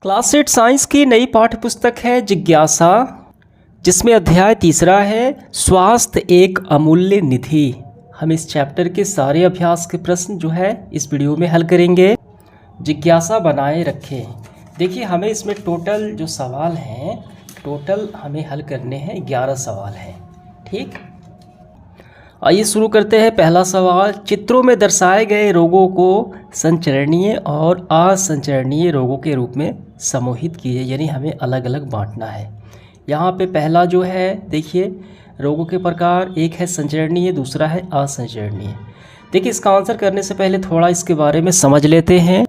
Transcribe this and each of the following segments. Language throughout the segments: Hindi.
क्लास 8 साइंस की नई पाठ्य पुस्तक है जिज्ञासा, जिसमें अध्याय तीसरा है स्वास्थ्य एक अमूल्य निधि। हम इस चैप्टर के सारे अभ्यास के प्रश्न जो है इस वीडियो में हल करेंगे। जिज्ञासा बनाए रखें। देखिए, हमें इसमें टोटल जो सवाल हैं, टोटल हमें हल करने हैं 11 सवाल हैं। ठीक, आइए शुरू करते हैं। पहला सवाल, चित्रों में दर्शाए गए रोगों को संचरणीय और असंचरणीय रोगों के रूप में समूहित कीजिए, यानी हमें अलग अलग बांटना है। यहाँ पे पहला जो है, देखिए रोगों के प्रकार, एक है संचरणीय, दूसरा है असंचरणीय। देखिए, इसका आंसर करने से पहले थोड़ा इसके बारे में समझ लेते हैं।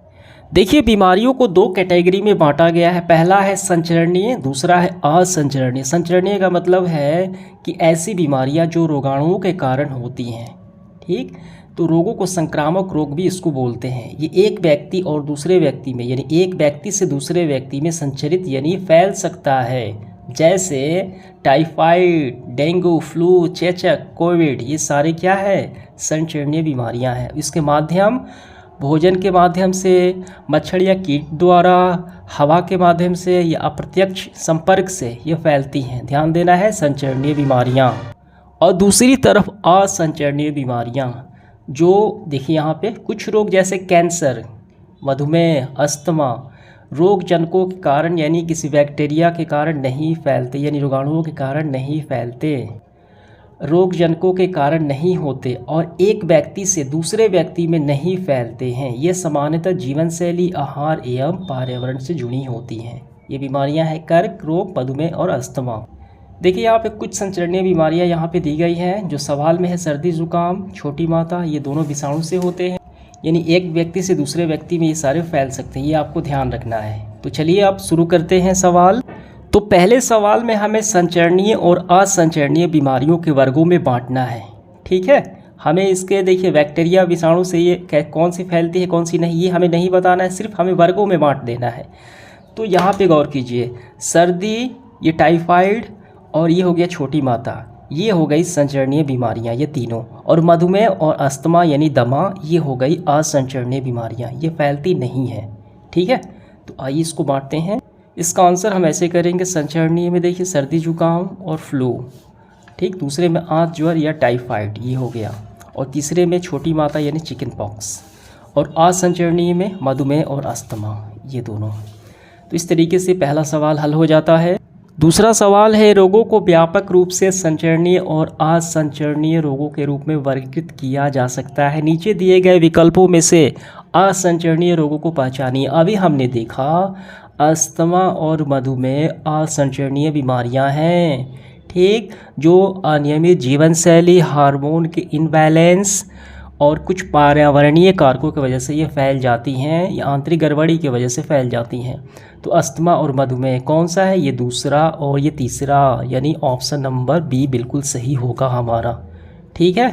देखिए, बीमारियों को दो कैटेगरी में बांटा गया है। पहला है संचरणीय, दूसरा है असंचरणीय। संचरणीय का मतलब है कि ऐसी बीमारियां जो रोगाणुओं के कारण होती हैं। ठीक, तो रोगों को संक्रामक रोग भी इसको बोलते हैं। ये एक व्यक्ति और दूसरे व्यक्ति में, यानी एक व्यक्ति से दूसरे व्यक्ति में संचरित यानी फैल सकता है। जैसे टाइफाइड, डेंगू, फ्लू, चेचक, कोविड, ये सारे क्या है, संचरणीय बीमारियां हैं। इसके माध्यम भोजन के माध्यम से, मच्छर या कीट द्वारा, हवा के माध्यम से या अप्रत्यक्ष संपर्क से ये फैलती हैं। ध्यान देना है, संचरणीय बीमारियां। और दूसरी तरफ असंचरणीय बीमारियां, जो देखिए यहाँ पे कुछ रोग जैसे कैंसर, मधुमेह, अस्थमा रोग जनकों के कारण यानी किसी बैक्टीरिया के कारण नहीं फैलते, यानी रोगाणुओं के कारण नहीं फैलते, रोग जनकों के कारण नहीं होते और एक व्यक्ति से दूसरे व्यक्ति में नहीं फैलते हैं। ये सामान्यतः जीवन शैली, आहार एवं पर्यावरण से जुड़ी होती हैं। ये बीमारियां हैं कर्क रोग, मधुमेह और अस्थमा। देखिए, यहाँ पे कुछ संचरणीय बीमारियां यहाँ पे दी गई हैं। जो सवाल में है सर्दी जुकाम, छोटी माता, ये दोनों विषाणु से होते हैं, यानी एक व्यक्ति से दूसरे व्यक्ति में ये सारे फैल सकते हैं। ये आपको ध्यान रखना है। तो चलिए आप शुरू करते हैं सवाल। तो पहले सवाल में हमें संचरणीय और असंचरणीय बीमारियों के वर्गों में बांटना है। ठीक है, हमें इसके देखिए बैक्टीरिया विषाणु से ये कौन सी फैलती है कौन सी नहीं, ये हमें नहीं बताना है, सिर्फ हमें वर्गों में बांट देना है। तो यहाँ पे गौर कीजिए, सर्दी, ये टाइफाइड और ये हो गया छोटी माता, ये हो गई संचरणीय बीमारियाँ ये तीनों। और मधुमेह और अस्थमा यानी दमा, ये हो गई असंचरणीय बीमारियाँ, ये फैलती नहीं है। ठीक है, तो आइए इसको बांटते हैं। इसका आंसर हम ऐसे करेंगे, संचरणीय में देखिए सर्दी जुकाम और फ्लू, ठीक, दूसरे में आंत ज्वर या टाइफाइड, ये हो गया, और तीसरे में छोटी माता यानी चिकन पॉक्स, और असंचरणीय में मधुमेह और अस्थमा, ये दोनों। तो इस तरीके से पहला सवाल हल हो जाता है। दूसरा सवाल है, रोगों को व्यापक रूप से संचरणीय और असंचरणीय रोगों के रूप में वर्गीकृत किया जा सकता है। नीचे दिए गए विकल्पों में से असंचरणीय रोगों को पहचानिए। अभी हमने देखा अस्थमा और मधुमेह असंचरणीय बीमारियां हैं। ठीक, जो अनियमित जीवन शैली, हार्मोन के इनबैलेंस और कुछ पर्यावरणीय कारकों की वजह से ये फैल जाती हैं, या आंतरिक गड़बड़ी की वजह से फैल जाती हैं। तो अस्थमा और मधुमेह कौन सा है, ये दूसरा और ये तीसरा, यानी ऑप्शन नंबर बी बिल्कुल सही होगा हमारा। ठीक है,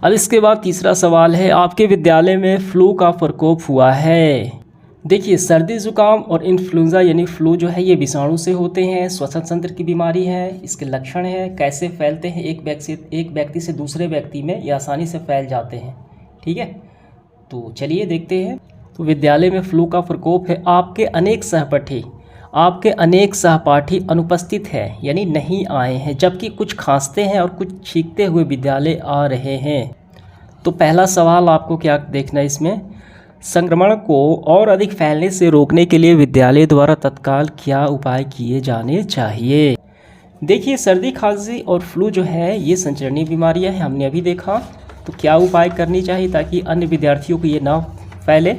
अब इसके बाद तीसरा सवाल है, आपके विद्यालय में फ्लू का प्रकोप हुआ है। देखिए, सर्दी जुकाम और इन्फ्लुएंजा यानी फ्लू जो है ये विषाणु से होते हैं, श्वसन तंत्र की बीमारी है। इसके लक्षण हैं, कैसे फैलते हैं, एक व्यक्ति से दूसरे व्यक्ति में ये आसानी से फैल जाते हैं। ठीक है, तो चलिए देखते हैं। तो विद्यालय में फ्लू का प्रकोप है, आपके अनेक सहपाठी अनुपस्थित हैं, यानी नहीं आए हैं, जबकि कुछ खांसते हैं और कुछ छींकते हुए विद्यालय आ रहे हैं। तो पहला सवाल आपको क्या देखना है इसमें, संक्रमण को और अधिक फैलने से रोकने के लिए विद्यालय द्वारा तत्काल क्या उपाय किए जाने चाहिए। देखिए, सर्दी खांसी और फ्लू जो है ये संचरणीय बीमारियां हैं, हमने अभी देखा। तो क्या उपाय करनी चाहिए ताकि अन्य विद्यार्थियों को ये ना फैले।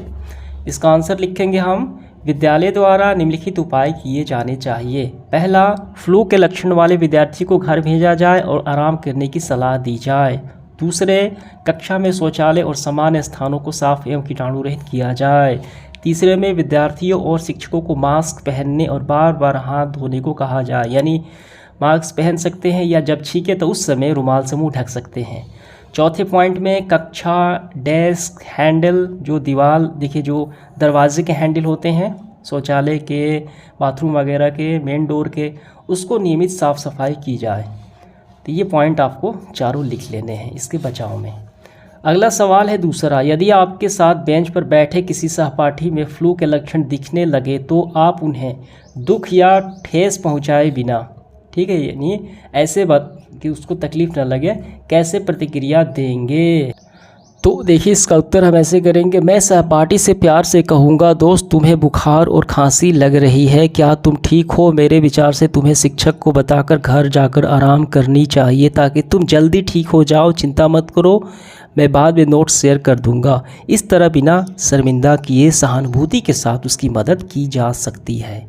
इसका आंसर लिखेंगे हम, विद्यालय द्वारा निम्नलिखित उपाय किए जाने चाहिए। पहला, फ्लू के लक्षण वाले विद्यार्थी को घर भेजा जाए और आराम करने की सलाह दी जाए। दूसरे, कक्षा में शौचालय और सामान्य स्थानों को साफ एवं कीटाणु रहित किया जाए। तीसरे में विद्यार्थियों और शिक्षकों को मास्क पहनने और बार बार हाथ धोने को कहा जाए, यानी मास्क पहन सकते हैं, या जब छींके तो उस समय रुमाल से मुंह ढक सकते हैं। चौथे पॉइंट में, कक्षा डेस्क हैंडल, जो दीवार देखिए जो दरवाजे के हैंडल होते हैं शौचालय के, बाथरूम वगैरह के, मेन डोर के, उसको नियमित साफ सफाई की जाए। तो ये पॉइंट आपको चारों लिख लेने हैं इसके बचाव में। अगला सवाल है दूसरा, यदि आपके साथ बेंच पर बैठे किसी सहपाठी में फ्लू के लक्षण दिखने लगे तो आप उन्हें दुख या ठेस पहुंचाए बिना, ठीक है, यानी ऐसे बात कि उसको तकलीफ़ न लगे, कैसे प्रतिक्रिया देंगे? तो देखिए इसका उत्तर हम ऐसे करेंगे, मैं सहपाठी से प्यार से कहूँगा, दोस्त तुम्हें बुखार और खांसी लग रही है, क्या तुम ठीक हो? मेरे विचार से तुम्हें शिक्षक को बताकर घर जाकर आराम करनी चाहिए ताकि तुम जल्दी ठीक हो जाओ। चिंता मत करो, मैं बाद में नोट्स शेयर कर दूंगा। इस तरह बिना शर्मिंदा किए सहानुभूति के साथ उसकी मदद की जा सकती है।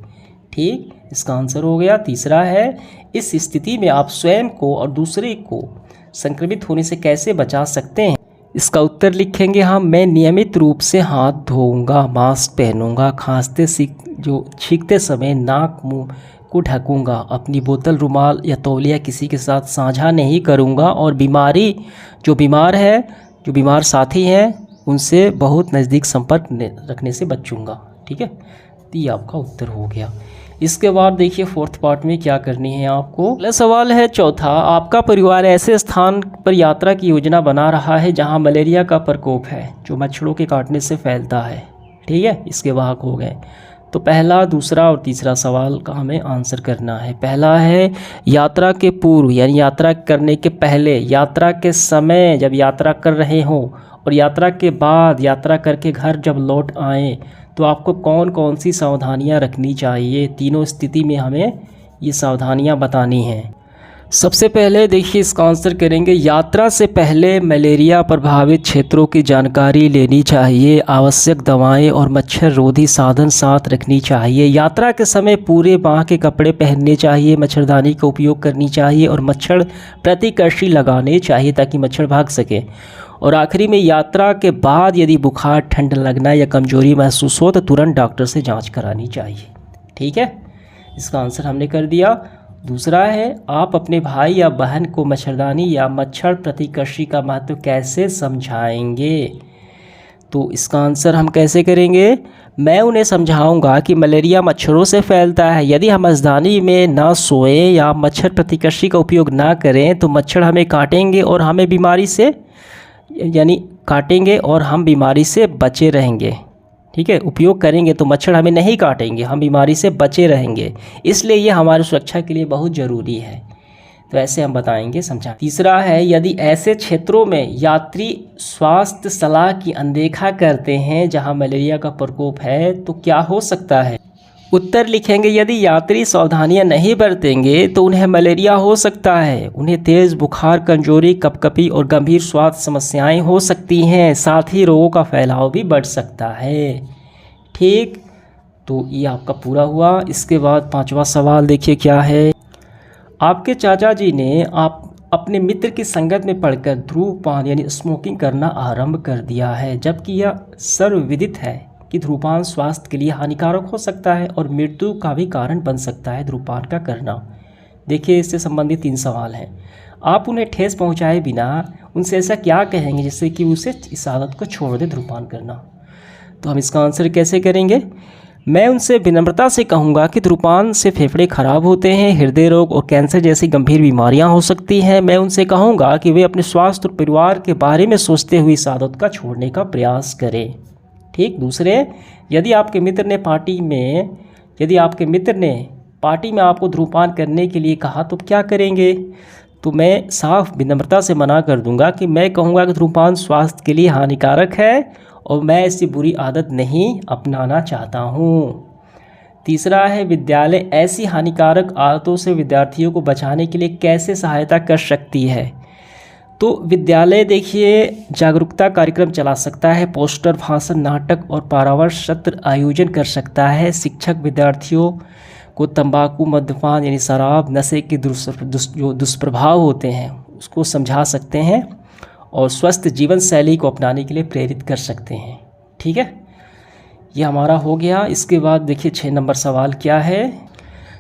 ठीक, इसका आंसर हो गया। तीसरा है, इस स्थिति में आप स्वयं को और दूसरे को संक्रमित होने से कैसे बचा सकते हैं? इसका उत्तर लिखेंगे हम, मैं नियमित रूप से हाथ धोऊंगा, मास्क पहनूंगा, छींकते समय नाक मुंह को ढकूंगा, अपनी बोतल, रुमाल या तौलिया किसी के साथ साझा नहीं करूंगा और जो बीमार साथी हैं उनसे बहुत नज़दीक संपर्क रखने से बचूंगा। ठीक है, तो ये आपका उत्तर हो गया। इसके बाद देखिए फोर्थ पार्ट में क्या करनी है आपको। अगला सवाल है चौथा, आपका परिवार ऐसे स्थान पर यात्रा की योजना बना रहा है जहां मलेरिया का प्रकोप है जो मच्छरों के काटने से फैलता है। ठीक है, इसके वाहक हो गए। तो पहला, दूसरा और तीसरा सवाल का हमें आंसर करना है। पहला है, यात्रा के पूर्व यानी यात्रा करने के पहले, यात्रा के समय जब यात्रा कर रहे हों और यात्रा के बाद यात्रा करके घर जब लौट आएँ तो आपको कौन कौन सी सावधानियां रखनी चाहिए। तीनों स्थिति में हमें ये सावधानियां बतानी हैं। सबसे पहले देखिए इसका आंसर करेंगे, यात्रा से पहले मलेरिया प्रभावित क्षेत्रों की जानकारी लेनी चाहिए, आवश्यक दवाएं और मच्छर रोधी साधन साथ रखनी चाहिए। यात्रा के समय पूरे बांह के कपड़े पहनने चाहिए, मच्छरदानी का उपयोग करनी चाहिए और मच्छर प्रतिकर्षी लगाने चाहिए ताकि मच्छर भाग सके। और आखिरी में, यात्रा के बाद यदि बुखार, ठंड लगना या कमजोरी महसूस हो तो तुरंत डॉक्टर से जांच करानी चाहिए। ठीक है, इसका आंसर हमने कर दिया। दूसरा है, आप अपने भाई या बहन को मच्छरदानी या मच्छर प्रतिकर्षी का महत्व कैसे समझाएंगे? तो इसका आंसर हम कैसे करेंगे, मैं उन्हें समझाऊंगा कि मलेरिया मच्छरों से फैलता है। यदि हम मच्छरदानी में ना सोएं या मच्छर प्रतिकर्षी का उपयोग ना करें तो मच्छर हमें काटेंगे और हम बीमारी से बचे रहेंगे। ठीक है, उपयोग करेंगे तो मच्छर हमें नहीं काटेंगे, हम बीमारी से बचे रहेंगे, इसलिए ये हमारी सुरक्षा के लिए बहुत ज़रूरी है। तो ऐसे हम बताएंगे, समझा। तीसरा है, यदि ऐसे क्षेत्रों में यात्री स्वास्थ्य सलाह की अनदेखा करते हैं जहां मलेरिया का प्रकोप है तो क्या हो सकता है? उत्तर लिखेंगे, यदि यात्री सावधानियां नहीं बरतेंगे तो उन्हें मलेरिया हो सकता है। उन्हें तेज़ बुखार, कमजोरी, कपकपी और गंभीर स्वास्थ्य समस्याएं हो सकती हैं। साथ ही रोगों का फैलाव भी बढ़ सकता है। ठीक, तो ये आपका पूरा हुआ। इसके बाद पांचवा सवाल देखिए क्या है। आपके चाचा जी ने अपने मित्र की संगत में पढ़कर धूम्रपान यानी स्मोकिंग करना आरंभ कर दिया है, जबकि यह सर्वविदित है कि धूम्रपान स्वास्थ्य के लिए हानिकारक हो सकता है और मृत्यु का भी कारण बन सकता है धूम्रपान का करना। देखिए, इससे संबंधित 3 सवाल हैं। आप उन्हें ठेस पहुंचाए बिना उनसे ऐसा क्या कहेंगे जिससे कि उसे इस आदत को छोड़ दे धूम्रपान करना? तो हम इसका आंसर कैसे करेंगे, मैं उनसे विनम्रता से कहूँगा कि धूम्रपान से फेफड़े खराब होते हैं, हृदय रोग और कैंसर जैसी गंभीर बीमारियां हो सकती हैं। मैं उनसे कहूँगा कि वे अपने स्वास्थ्य और परिवार के बारे में सोचते हुए इस आदत का छोड़ने का प्रयास करें। ठीक, दूसरे, यदि आपके मित्र ने पार्टी में आपको धूम्रपान करने के लिए कहा तो क्या करेंगे? तो मैं साफ विनम्रता से मना कर दूंगा कि मैं कहूँगा कि धूम्रपान स्वास्थ्य के लिए हानिकारक है और मैं ऐसी बुरी आदत नहीं अपनाना चाहता हूँ। तीसरा है, विद्यालय ऐसी हानिकारक आदतों से विद्यार्थियों को बचाने के लिए कैसे सहायता कर सकती है? तो विद्यालय देखिए जागरूकता कार्यक्रम चला सकता है, पोस्टर, भाषण, नाटक और परामर्श सत्र आयोजन कर सकता है। शिक्षक विद्यार्थियों को तंबाकू, मद्यपान यानी शराब, नशे के जो दुष्प्रभाव होते हैं उसको समझा सकते हैं और स्वस्थ जीवन शैली को अपनाने के लिए प्रेरित कर सकते हैं। ठीक है, ये हमारा हो गया। इसके बाद देखिए 6 नंबर सवाल क्या है।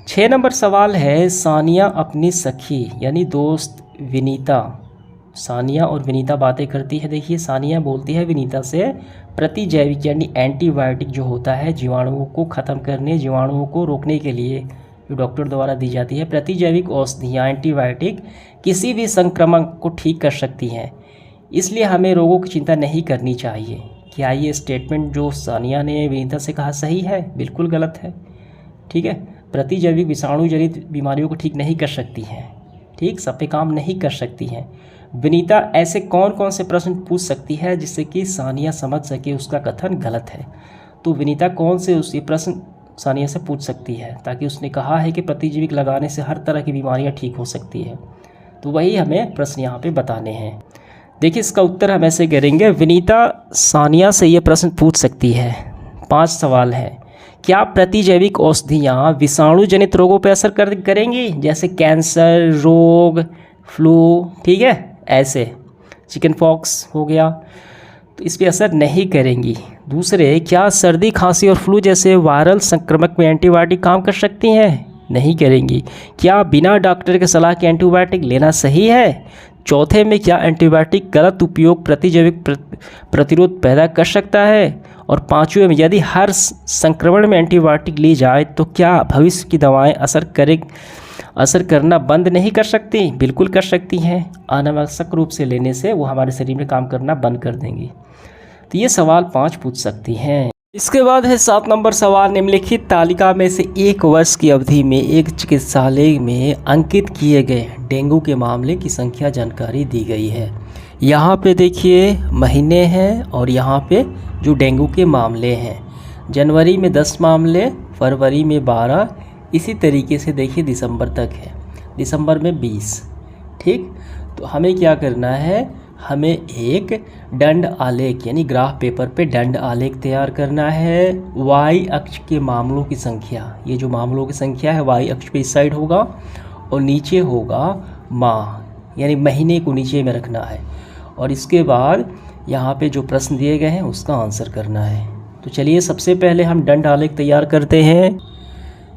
6 नंबर सवाल है, सानिया अपनी सखी यानी दोस्त सानिया और विनीता बातें करती है। देखिए, सानिया बोलती है विनीता से, प्रतिजैविक यानी एंटीबायोटिक जो होता है जीवाणुओं को ख़त्म करने, जीवाणुओं को रोकने के लिए जो डॉक्टर द्वारा दी जाती है, प्रतिजैविक औषधियाँ एंटीबायोटिक किसी भी संक्रमण को ठीक कर सकती हैं। इसलिए हमें रोगों की चिंता नहीं करनी चाहिए। क्या ये स्टेटमेंट जो सानिया ने विनीता से कहा सही है? बिल्कुल गलत है। ठीक है, प्रतिजैविक विषाणु जनित बीमारियों को ठीक नहीं कर सकती हैं, ठीक, सब पे काम नहीं कर सकती हैं। विनीता ऐसे कौन कौन से प्रश्न पूछ सकती है जिससे कि सानिया समझ सके उसका कथन गलत है? तो विनीता कौन से उस ये प्रश्न सानिया से पूछ सकती है, ताकि उसने कहा है कि प्रतिजैविक लगाने से हर तरह की बीमारियां ठीक हो सकती है, तो वही हमें प्रश्न यहाँ पे बताने हैं। देखिए इसका उत्तर हम ऐसे करेंगे, विनीता सानिया से ये प्रश्न पूछ सकती है। 5 सवाल है, क्या प्रतिजैविक औषधियाँ विषाणु जनित रोगों पर असर करेंगी, जैसे कैंसर रोग, फ्लू, ठीक है, ऐसे चिकन पॉक्स हो गया, तो इस पर असर नहीं करेंगी। दूसरे, क्या सर्दी खांसी और फ्लू जैसे वायरल संक्रमक में एंटीबायोटिक काम कर सकती हैं? नहीं करेंगी। क्या बिना डॉक्टर के सलाह के एंटीबायोटिक लेना सही है? चौथे में, क्या एंटीबायोटिक गलत उपयोग प्रतिजैविक प्रतिरोध पैदा कर सकता है? और पाँचवें में, यदि हर संक्रमण में एंटीबायोटिक ली जाए तो क्या भविष्य की दवाएं असर करना बंद नहीं कर सकती? बिल्कुल कर सकती हैं। अनावश्यक रूप से लेने से वो हमारे शरीर में काम करना बंद कर देंगी। तो ये सवाल 5 पूछ सकती हैं। इसके बाद है 7 नंबर सवाल, निम्नलिखित तालिका में से 1 वर्ष की अवधि में एक चिकित्सालय में अंकित किए गए डेंगू के मामले की संख्या जानकारी दी गई है। यहाँ पे देखिए महीने हैं और यहाँ पे जो डेंगू के मामले हैं। जनवरी में 10 मामले, फरवरी में 12, इसी तरीके से देखिए दिसंबर तक है, दिसंबर में 20। ठीक, तो हमें क्या करना है, हमें एक दंड आलेख यानी ग्राफ पेपर पे दंड आलेख तैयार करना है। वाई अक्ष के मामलों की संख्या, ये जो मामलों की संख्या है वाई अक्ष पे इस साइड होगा और नीचे होगा माह यानी महीने को नीचे में रखना है। और इसके बाद यहाँ पे जो प्रश्न दिए गए हैं उसका आंसर करना है। तो चलिए सबसे पहले हम दंड आलेख तैयार करते हैं।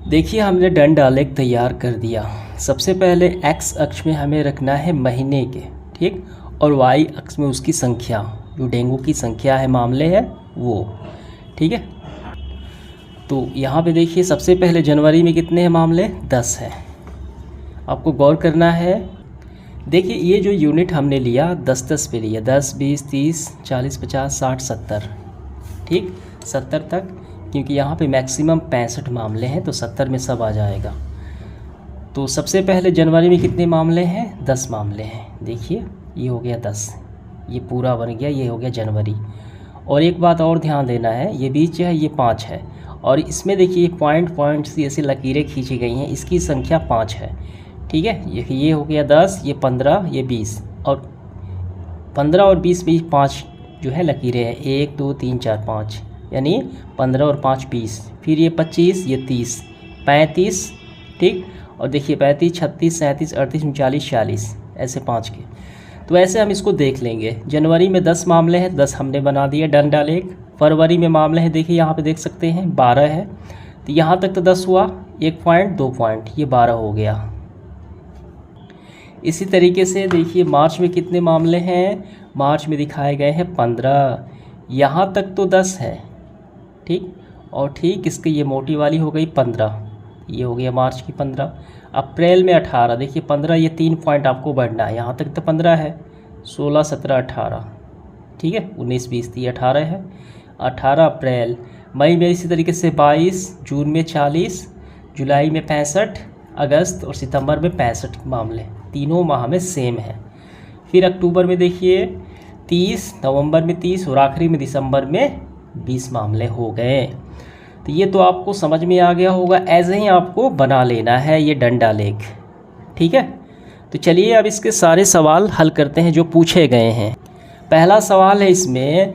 देखिए हमने दंड आलेख तैयार कर दिया। सबसे पहले एक्स अक्ष में हमें रखना है महीने के, ठीक, और वाई अक्ष में उसकी संख्या, जो डेंगू की संख्या है मामले है वो, ठीक है। तो यहाँ पे देखिए सबसे पहले जनवरी में कितने हैं मामले, 10 है। आपको गौर करना है, देखिए ये जो यूनिट हमने लिया 10-10 पे लिया, 10, 20, 30, 40, 50, 60, 70, ठीक, 70 तक, क्योंकि यहाँ पे मैक्सिमम 65 मामले हैं तो 70 में सब आ जाएगा। तो सबसे पहले जनवरी में कितने मामले हैं, 10 मामले हैं। देखिए ये हो गया 10, ये पूरा बन गया, ये हो गया जनवरी। और एक बात और ध्यान देना है, ये बीच है ये 5 है, और इसमें देखिए पॉइंट सी ऐसी लकीरें खींची गई हैं, इसकी संख्या 5 है, ठीक है। ये हो गया 10, ये 15, ये 20, और 15 और 20 में 5 जो है लकीरें हैं, 1, 2, 3, 4, 5, यानी 15 और 5 20, फिर ये 25, ये 30, 35, ठीक, और देखिए 35, 36, 37, 38, 39, 40, ऐसे 5 के। तो ऐसे हम इसको देख लेंगे। जनवरी में 10 मामले हैं, 10 हमने बना दिए दंड आलेख। फरवरी में मामले हैं, देखिए यहाँ पे देख सकते हैं 12 है, तो यहाँ तक तो 10 हुआ, 1 पॉइंट 2 पॉइंट, ये 12 हो गया। इसी तरीके से देखिए मार्च में कितने मामले हैं, मार्च में दिखाए गए हैं 15, यहाँ तक तो 10 है, ठीक, और ठीक इसकी ये मोटी वाली हो गई 15, ये हो गया मार्च की 15। अप्रैल में 18, देखिए 15, ये 3 पॉइंट आपको बढ़ना है, यहाँ तक तो 15 है, 16, 17, 18, ठीक है, 19, 20, 30, 18 है, 18 अप्रैल। मई में इसी तरीके से 22, जून में 40, जुलाई में 65, अगस्त और सितंबर में 65 मामले, तीनों माह में सेम है। फिर अक्टूबर में देखिए 30, नवंबर में 30 और आखिरी में दिसंबर में 20 मामले हो गए। तो ये तो आपको समझ में आ गया होगा, ऐसे ही आपको बना लेना है ये दंड आलेख, ठीक है। तो चलिए अब इसके सारे सवाल हल करते हैं जो पूछे गए हैं। पहला सवाल है इसमें,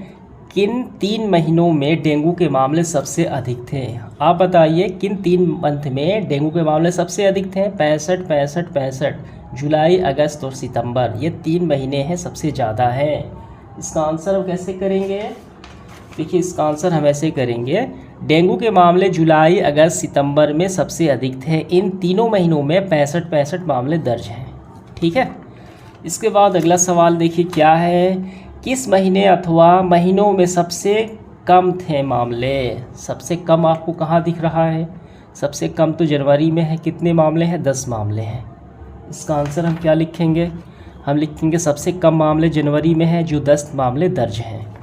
किन 3 महीनों में डेंगू के मामले सबसे अधिक थे? आप बताइए किन 3 मंथ में डेंगू के मामले सबसे अधिक थे? 65, 65, 65, जुलाई, अगस्त और सितंबर, ये 3 महीने हैं सबसे ज़्यादा है। इसका आंसर हम कैसे करेंगे? देखिए इसका आंसर हम ऐसे करेंगे, डेंगू के मामले जुलाई, अगस्त, सितंबर में सबसे अधिक थे। इन तीनों महीनों में 65 मामले दर्ज हैं, ठीक है। इसके बाद अगला सवाल देखिए क्या है, किस महीने अथवा महीनों में सबसे कम थे मामले? सबसे कम आपको कहाँ दिख रहा है? सबसे कम तो जनवरी में है, कितने मामले हैं? 10 मामले हैं। इसका आंसर हम क्या लिखेंगे? हम लिखेंगे सबसे कम मामले जनवरी में हैं, जो 10 मामले दर्ज हैं।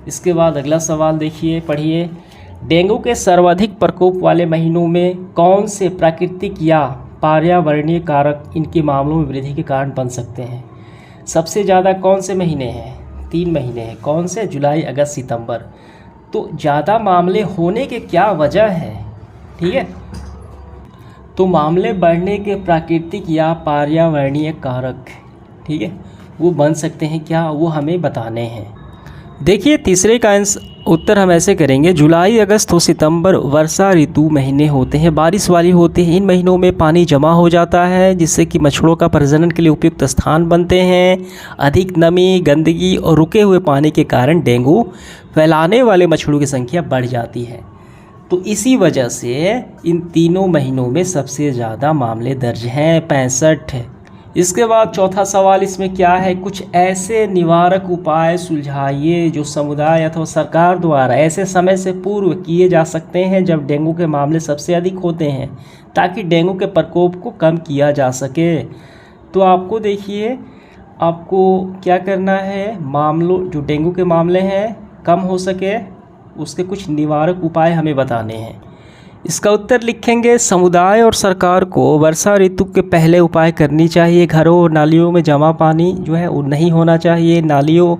इसके बाद अगला सवाल देखिए, पढ़िए। डेंगू के सर्वाधिक प्रकोप वाले महीनों में कौन से प्राकृतिक या पर्यावरणीय कारक इनके मामलों में वृद्धि के कारण बन सकते हैं? सबसे ज़्यादा कौन से महीने हैं? 3 महीने हैं। कौन से? जुलाई, अगस्त, सितंबर। तो ज़्यादा मामले होने के क्या वजह है? ठीक है, तो मामले बढ़ने के प्राकृतिक या पर्यावरणीय कारक, ठीक है, वो बन सकते हैं क्या, वो हमें बताने हैं। देखिए तीसरे का उत्तर हम ऐसे करेंगे, जुलाई, अगस्त और सितंबर वर्षा ऋतु महीने होते हैं, बारिश वाली होते हैं। इन महीनों में पानी जमा हो जाता है, जिससे कि मच्छरों का प्रजनन के लिए उपयुक्त स्थान बनते हैं। अधिक नमी, गंदगी और रुके हुए पानी के कारण डेंगू फैलाने वाले मच्छरों की संख्या बढ़ जाती है। तो इसी वजह से इन तीनों महीनों में सबसे ज़्यादा मामले दर्ज हैं, 65। इसके बाद चौथा सवाल इसमें क्या है, कुछ ऐसे निवारक उपाय सुझाइए जो समुदाय अथवा सरकार द्वारा ऐसे समय से पूर्व किए जा सकते हैं जब डेंगू के मामले सबसे अधिक होते हैं, ताकि डेंगू के प्रकोप को कम किया जा सके। तो आपको देखिए, आपको क्या करना है, मामलों जो डेंगू के मामले हैं कम हो सके, उसके कुछ निवारक उपाय हमें बताने हैं। इसका उत्तर लिखेंगे, समुदाय और सरकार को वर्षा ऋतु के पहले उपाय करनी चाहिए। घरों और नालियों में जमा पानी जो है वो नहीं होना चाहिए। नालियों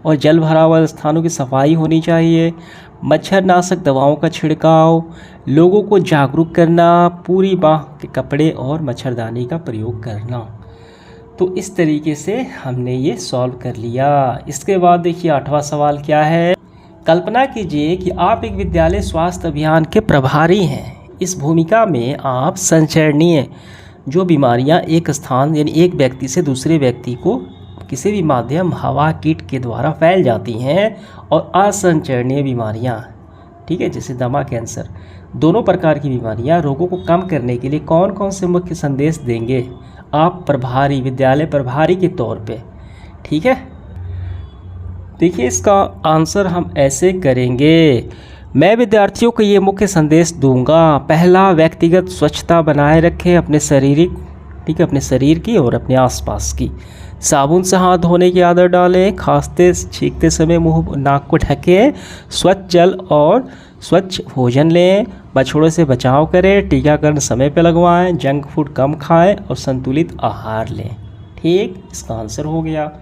और जल भराव वाले स्थानों की सफाई होनी चाहिए। मच्छरनाशक दवाओं का छिड़काव, लोगों को जागरूक करना, पूरी बाह के कपड़े और मच्छरदानी का प्रयोग करना। तो इस तरीके से हमने ये सॉल्व कर लिया। इसके बाद देखिए 8वां सवाल क्या है, कल्पना कीजिए कि आप एक विद्यालय स्वास्थ्य अभियान के प्रभारी हैं। इस भूमिका में आप संचरणीय जो बीमारियां एक स्थान यानी एक व्यक्ति से दूसरे व्यक्ति को किसी भी माध्यम, हवा, कीट के द्वारा फैल जाती हैं, और असंचरणीय बीमारियां, ठीक है, जैसे दमा, कैंसर, दोनों प्रकार की बीमारियां, रोगों को कम करने के लिए कौन कौन से मुख्य संदेश देंगे आप प्रभारी, विद्यालय प्रभारी के तौर पे? ठीक है, देखिए इसका आंसर हम ऐसे करेंगे, मैं विद्यार्थियों को ये मुख्य संदेश दूंगा। पहला, व्यक्तिगत स्वच्छता बनाए रखें, अपने शारीरिक, ठीक है, अपने शरीर की और अपने आसपास की। साबुन से हाथ धोने की आदत डालें। खांसते छींकते समय मुंह नाक को ढकें। स्वच्छ जल और स्वच्छ भोजन लें। मच्छरों से बचाव करें। टीकाकरण समय पर लगवाएं। जंक फूड कम खाएं और संतुलित आहार लें। ठीक, इसका आंसर हो गया।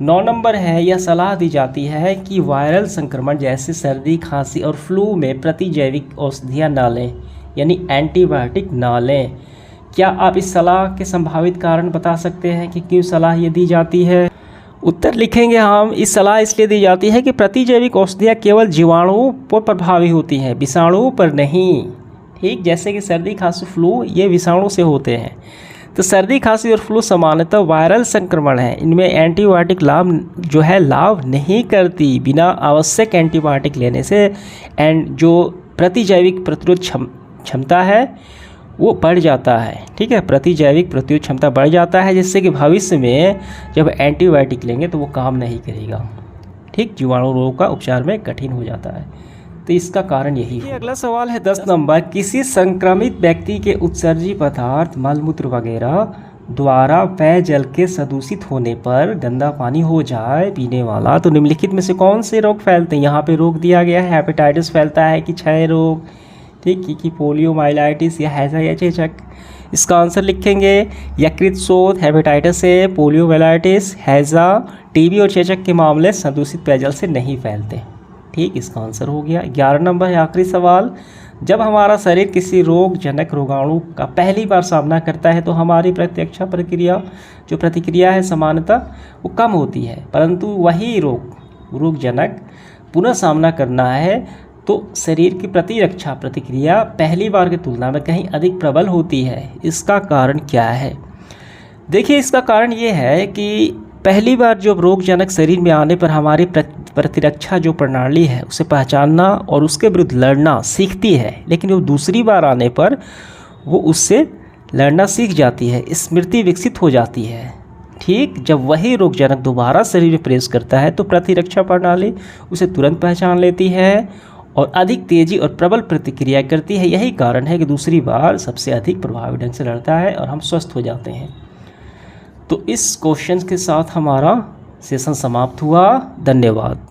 9 नंबर है, यह सलाह दी जाती है कि वायरल संक्रमण जैसे सर्दी, खांसी और फ्लू में प्रतिजैविक औषधियाँ ना लें, यानी एंटीबायोटिक ना लें। क्या आप इस सलाह के संभावित कारण बता सकते हैं कि क्यों सलाह ये दी जाती है? उत्तर लिखेंगे हम, इस सलाह इसलिए दी जाती है कि प्रतिजैविक औषधियाँ केवल जीवाणुओं पर प्रभावी होती हैं, विषाणुओं पर नहीं। ठीक, जैसे कि सर्दी, खांसी, फ्लू ये विषाणु से होते हैं। तो सर्दी, खांसी और फ्लू सामान्यतः वायरल संक्रमण है, इनमें एंटीबायोटिक लाभ नहीं करती। बिना आवश्यक एंटीबायोटिक लेने से जो प्रतिजैविक प्रतिरोध क्षमता है वो बढ़ जाता है। ठीक है, प्रतिजैविक प्रतिरोध क्षमता बढ़ जाता है, जिससे कि भविष्य में जब एंटीबायोटिक लेंगे तो वो काम नहीं करेगा। ठीक, जीवाणु रोग का उपचार में कठिन हो जाता है। तो इसका कारण यही है। अगला सवाल है 10 नंबर, किसी संक्रमित व्यक्ति के उत्सर्जी पदार्थ, मलमूत्र वगैरह द्वारा पेयजल के प्रदूषित होने पर गंदा पानी हो जाए पीने वाला, तो निम्नलिखित में से कौन से रोग फैलते हैं? यहाँ पे रोग दिया गया है, हेपेटाइटिस फैलता है कि क्षय रोग, ठीक, कि पोलियोमाइलाइटिस या हैजा या चेचक। इसका आंसर लिखेंगे, यकृत शोथ, हेपेटाइटिस ए, पोलियोमाइलाइटिस, हैजा, टीबी और चेचक के मामले प्रदूषित पेयजल से नहीं फैलते। ठीक, इसका आंसर हो गया। 11 नंबर है आखिरी सवाल, जब हमारा शरीर किसी रोगजनक रोगाणु का पहली बार सामना करता है तो हमारी प्रतिक्रिया है सामान्यतः वो कम होती है, परंतु वही रोगजनक पुनः सामना करना है तो शरीर की प्रतिरक्षा प्रतिक्रिया पहली बार की तुलना में कहीं अधिक प्रबल होती है। इसका कारण क्या है? देखिए, इसका कारण ये है कि पहली बार जब रोगजनक शरीर में आने पर हमारी प्रतिरक्षा जो प्रणाली है उसे पहचानना और उसके विरुद्ध लड़ना सीखती है, लेकिन वो दूसरी बार आने पर वो उससे लड़ना सीख जाती है, स्मृति विकसित हो जाती है। ठीक, जब वही रोगजनक दोबारा शरीर में प्रवेश करता है तो प्रतिरक्षा प्रणाली उसे तुरंत पहचान लेती है और अधिक तेजी और प्रबल प्रतिक्रिया करती है। यही कारण है कि दूसरी बार सबसे अधिक प्रभावी ढंग से लड़ता है और हम स्वस्थ हो जाते हैं। तो इस क्वेश्चन के साथ हमारा सेशन समाप्त हुआ। धन्यवाद।